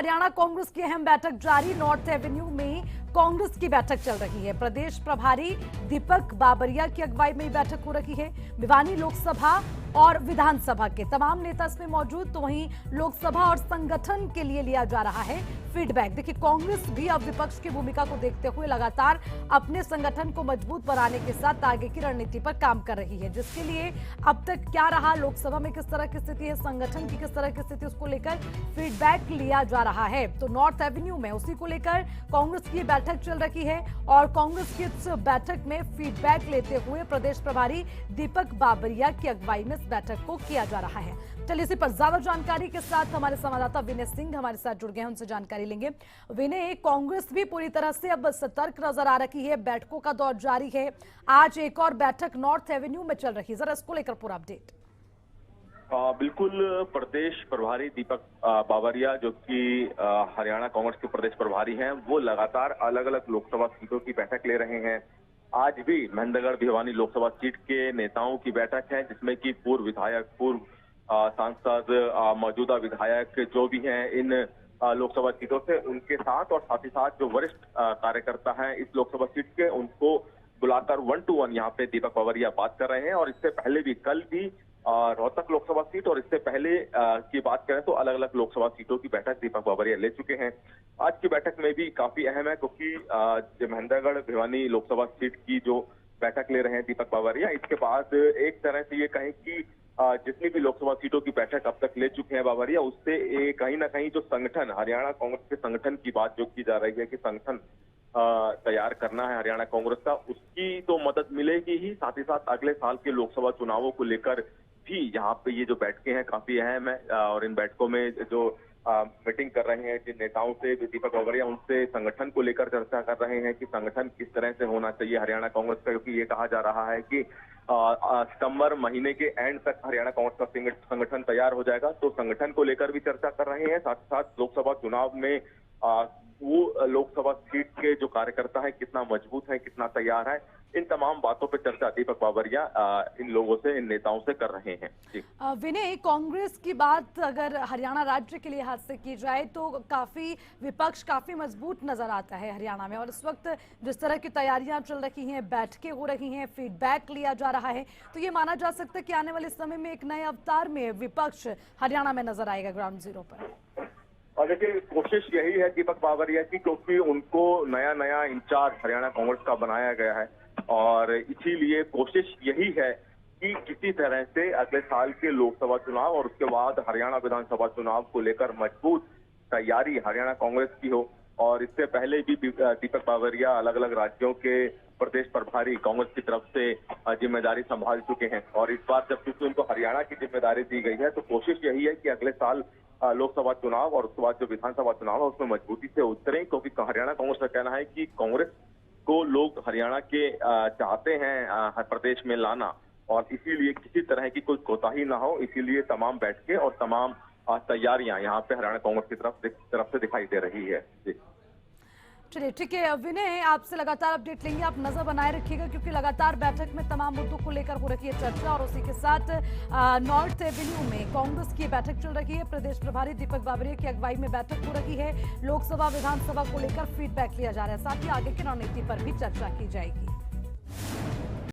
हरियाणा कांग्रेस की अहम बैठक जारी। नॉर्थ एवेन्यू में कांग्रेस की बैठक चल रही है। प्रदेश प्रभारी दीपक बाबरिया की अगुवाई में बैठक हो रही है। भिवानी लोकसभा और विधानसभा के तमाम नेता इसमें मौजूद। तो वहीं लोकसभा और संगठन के लिए लिया जा रहा है फीडबैक। देखिए, कांग्रेस भी अब विपक्ष की भूमिका को देखते हुए लगातार अपने संगठन को मजबूत बनाने के साथ आगे की रणनीति पर काम कर रही है, जिसके लिए अब तक क्या रहा, लोकसभा में किस तरह की स्थिति है, संगठन की किस तरह की स्थिति, उसको लेकर फीडबैक लिया जा रहा है। तो नॉर्थ एवेन्यू में उसी को लेकर कांग्रेस की बैठक चल रही है और कांग्रेस की इस बैठक में फीडबैक लेते हुए प्रदेश प्रभारी दीपक बाबरिया की अगुवाई में इस बैठक को किया जा रहा है। चलिए, इसी पर ज्यादा जानकारी के साथ हमारे संवाददाता विनय सिंह हमारे साथ जुड़ गए हैं, उनसे जानकारी लेंगे। विनय, कांग्रेस भी पूरी तरह से अब सतर्क नजर आ रही है, बैठकों का दौर जारी है। आज एक और बैठक नॉर्थ एवेन्यू में चल रही है, जरा इसको लेकर पूरा अपडेट। बिल्कुल, प्रदेश प्रभारी दीपक बाबरिया जो कि हरियाणा कांग्रेस के प्रदेश प्रभारी हैं, वो लगातार अलग अलग लोकसभा सीटों की बैठक ले रहे हैं। आज भी महेंद्रगढ़ भिवानी लोकसभा सीट के नेताओं की बैठक है, जिसमें कि पूर्व विधायक, पूर्व सांसद, मौजूदा विधायक जो भी हैं इन लोकसभा सीटों से, उनके साथ और साथ ही साथ जो वरिष्ठ कार्यकर्ता हैं इस लोकसभा सीट के, उनको बुलाकर 1 to 1 यहाँ पे दीपक बाबरिया बात कर रहे हैं। और इससे पहले भी, कल भी रोहतक लोकसभा सीट और इससे पहले की बात करें तो अलग अलग लोकसभा सीटों की बैठक दीपक बाबरिया ले चुके हैं। आज की बैठक में भी काफी अहम है, क्योंकि महेंद्रगढ़ भिवानी लोकसभा सीट की जो बैठक ले रहे हैं दीपक बाबरिया, इसके बाद एक तरह से ये कहें कि जितनी भी लोकसभा सीटों की बैठक अब तक ले चुके हैं बाबरिया, उससे कहीं ना कहीं जो संगठन, हरियाणा कांग्रेस के संगठन की बात जो की जा रही है कि संगठन तैयार करना है हरियाणा कांग्रेस का, उसकी तो मदद मिलेगी ही, साथ ही साथ अगले साल के लोकसभा चुनावों को लेकर भी यहाँ पे ये जो बैठकें हैं काफी अहम है। और इन बैठकों में जो मीटिंग कर रहे हैं जिन नेताओं से, दीपक बाबरिया उनसे संगठन को लेकर चर्चा कर रहे हैं कि संगठन किस तरह से होना चाहिए हरियाणा कांग्रेस का, क्योंकि ये कहा जा रहा है कि सितंबर महीने के एंड तक हरियाणा कांग्रेस का संगठन तैयार हो जाएगा। तो संगठन को लेकर भी चर्चा कर रहे हैं। साथ ही साथ लोकसभा चुनाव में वो लोकसभा सीट के जो कार्यकर्ता है कितना मजबूत है, कितना तैयार है, इन तमाम बातों पर चर्चा दीपक बाबरिया इन लोगों से, इन नेताओं से कर रहे हैं। विनय, कांग्रेस की बात अगर हरियाणा राज्य के लिहाज से की जाए तो काफी विपक्ष काफी मजबूत नजर आता है हरियाणा में, और इस वक्त जिस तरह की तैयारियां चल रही हैं, बैठकें हो रही हैं, फीडबैक लिया जा रहा है, तो ये माना जा सकता है कि आने वाले समय में एक नए अवतार में विपक्ष हरियाणा में नजर आएगा ग्राउंड जीरो पर। और देखिए, कोशिश यही है दीपक बाबरिया की, क्योंकि उनको नया इंचार्ज हरियाणा कांग्रेस का बनाया गया है और इसीलिए कोशिश यही है कि किसी तरह से अगले साल के लोकसभा चुनाव और उसके बाद हरियाणा विधानसभा चुनाव को लेकर मजबूत तैयारी हरियाणा कांग्रेस की हो। और इससे पहले भी दीपक बाबरिया अलग अलग राज्यों के प्रदेश प्रभारी कांग्रेस की तरफ से जिम्मेदारी संभाल चुके हैं, और इस बार जब चूंकि उनको हरियाणा की जिम्मेदारी दी गई है तो कोशिश यही है कि अगले साल लोकसभा चुनाव और उसके बाद जो विधानसभा चुनाव है उसमें मजबूती से उतरें, क्योंकि हरियाणा कांग्रेस का कहना है कि कांग्रेस को लोग हरियाणा के चाहते हैं प्रदेश में लाना, और इसीलिए किसी तरह की कोई कोताही ना हो, इसीलिए तमाम बैठकें और तमाम तैयारियां यहाँ पे हरियाणा कांग्रेस की तरफ से दिखाई दे रही है। चलिए, ठीक है विनय, आपसे लगातार अपडेट लेंगे, आप नजर बनाए रखिएगा, क्योंकि लगातार बैठक में तमाम मुद्दों को लेकर हो रही है चर्चा। और उसी के साथ नॉर्थ एवेन्यू में कांग्रेस की बैठक चल रही है। प्रदेश प्रभारी दीपक बाबरिया की अगुवाई में बैठक हो रही है। लोकसभा विधानसभा को लेकर फीडबैक लिया जा रहा है, साथ ही आगे की रणनीति पर भी चर्चा की जाएगी।